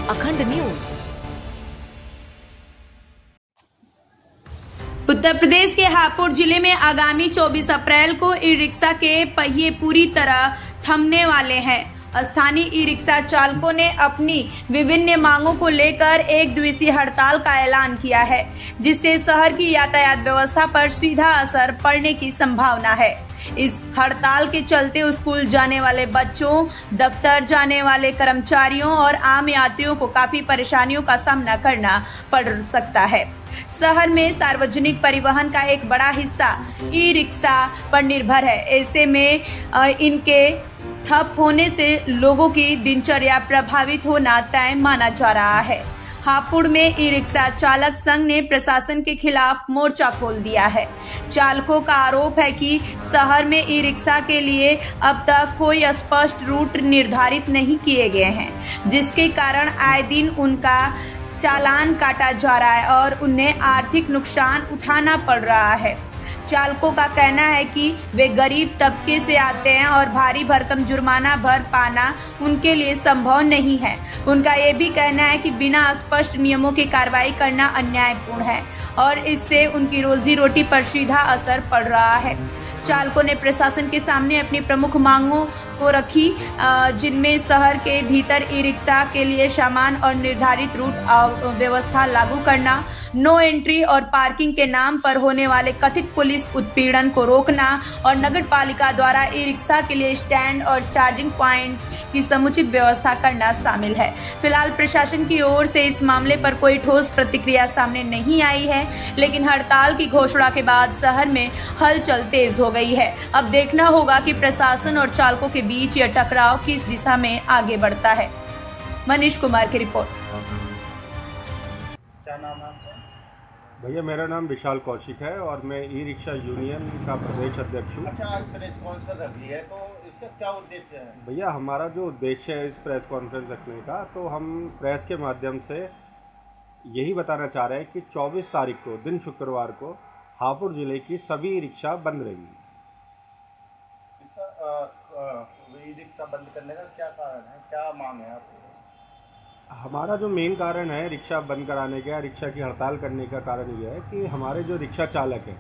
अखंड न्यूज। उत्तर प्रदेश के हापुड़ जिले में आगामी 24 अप्रैल को ई रिक्शा के पहिए पूरी तरह थमने वाले हैं। स्थानीय ई रिक्शा चालकों ने अपनी विभिन्न मांगों को लेकर एक दिवसीय हड़ताल का ऐलान किया है, जिससे शहर की यातायात व्यवस्था पर सीधा असर पड़ने की संभावना है। इस हड़ताल के चलते स्कूल जाने वाले बच्चों, दफ्तर जाने वाले कर्मचारियों और आम यात्रियों को काफी परेशानियों का सामना करना पड़ सकता है। शहर में सार्वजनिक परिवहन का एक बड़ा हिस्सा ई रिक्शा पर निर्भर है। ऐसे में इनके ठप होने से लोगों की दिनचर्या प्रभावित होना तय माना जा रहा है। हापुड़ में ई रिक्शा चालक संघ ने प्रशासन के खिलाफ मोर्चा खोल दिया है। चालकों का आरोप है कि शहर में ई रिक्शा के लिए अब तक कोई स्पष्ट रूट निर्धारित नहीं किए गए हैं, जिसके कारण आए दिन उनका चालान काटा जा रहा है और उन्हें आर्थिक नुकसान उठाना पड़ रहा है। चालकों का कहना है कि वे गरीब तबके से आते हैं और भारी भरकम जुर्माना भर पाना उनके लिए संभव नहीं है। उनका ये भी कहना है कि बिना स्पष्ट नियमों की कार्रवाई करना अन्यायपूर्ण है और इससे उनकी रोजी रोटी पर सीधा असर पड़ रहा है। चालकों ने प्रशासन के सामने अपनी प्रमुख मांगों को रखी, जिनमें शहर के भीतर ई रिक्शा के लिए सामान और निर्धारित रूट व्यवस्था लागू करना, नो एंट्री और पार्किंग के नाम पर होने वाले कथित पुलिस उत्पीड़न को रोकना और नगर पालिका द्वारा ई रिक्शा के लिए स्टैंड और चार्जिंग पॉइंट की समुचित व्यवस्था करना शामिल है। फिलहाल प्रशासन की ओर से इस मामले पर कोई ठोस प्रतिक्रिया सामने नहीं आई है, लेकिन हड़ताल की घोषणा के बाद शहर में हलचल तेज हो गई है। अब देखना होगा कि प्रशासन और चालकों के बीच यह टकराव किस दिशा में आगे बढ़ता है। मनीष कुमार की रिपोर्ट। क्या नाम है आपका? भैया मेरा नाम विशाल कौशिक है और मैं ई रिक्शा यूनियन का प्रदेश अध्यक्ष हूँ। अच्छा, आज प्रेस कॉन्फ्रेंस रखी है, तो इसका क्या उद्देश्य है? भैया हमारा जो उद्देश्य है इस प्रेस कॉन्फ्रेंस रखने का, तो हम प्रेस के माध्यम से यही बताना चाह रहे हैं कि 24 तारीख को दिन शुक्रवार को हापुड़ जिले की सभी ई रिक्शा बंद रहेंगी। ई रिक्शा बंद करने का क्या कारण है, क्या मांग है आपकी? हमारा जो मेन कारण है रिक्शा बंद कराने का, रिक्शा की हड़ताल करने का कारण यह है कि हमारे जो रिक्शा चालक हैं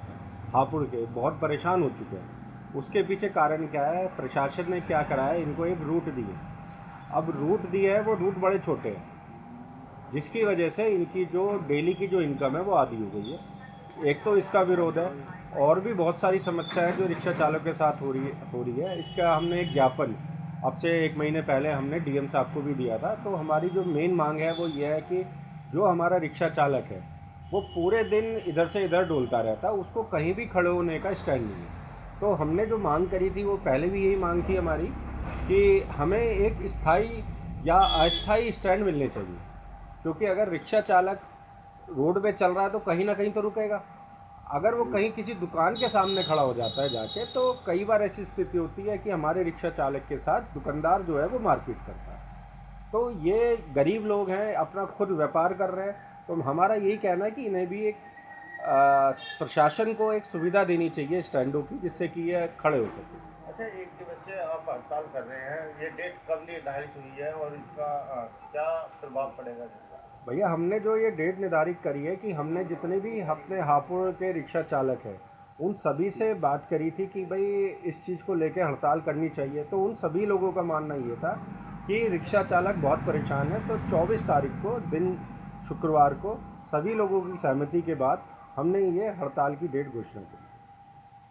हापुड़ के बहुत परेशान हो चुके हैं। उसके पीछे कारण क्या है, प्रशासन ने क्या करा है, इनको एक रूट दिए। अब रूट दिए है, वो रूट बड़े छोटे हैं, जिसकी वजह से इनकी जो डेली की जो इनकम है वो आधी हो गई है। एक तो इसका विरोध है, और भी बहुत सारी समस्या है जो रिक्शा चालक के साथ हो रही है। इसका हमने एक ज्ञापन अब से 1 महीने पहले हमने डीएम साहब को भी दिया था। तो हमारी जो मेन मांग है वो ये है कि जो हमारा रिक्शा चालक है वो पूरे दिन इधर से इधर डोलता रहता है, उसको कहीं भी खड़े होने का स्टैंड नहीं है। तो हमने जो मांग करी थी वो पहले भी यही मांग थी हमारी कि हमें एक स्थायी या अस्थायी स्टैंड मिलने चाहिए, क्योंकि अगर रिक्शा चालक रोड पे चल रहा है तो कहीं ना कहीं तो रुकेगा। अगर वो कहीं किसी दुकान के सामने खड़ा हो जाता है जाके, तो कई बार ऐसी स्थिति होती है कि हमारे रिक्शा चालक के साथ दुकानदार जो है वो मारपीट करता है। तो ये गरीब लोग हैं, अपना खुद व्यापार कर रहे हैं। तो हमारा यही कहना है कि इन्हें भी एक प्रशासन को एक सुविधा देनी चाहिए स्टैंडों की, जिससे कि ये खड़े हो सके। अच्छा, एक दिवसीय आप हड़ताल कर रहे हैं, ये डेट कब निर्धारित हुई है और इसका क्या प्रभाव पड़ेगा इसका? भैया हमने जो ये डेट निर्धारित करी है कि हमने जितने भी अपने हापुड़ के रिक्शा चालक हैं उन सभी से बात करी थी कि भाई इस चीज़ को लेकर हड़ताल करनी चाहिए। तो उन सभी लोगों का मानना ये था कि रिक्शा चालक बहुत परेशान है। तो 24 तारीख को दिन शुक्रवार को सभी लोगों की सहमति के बाद हमने ये हड़ताल की डेट घोषणा की।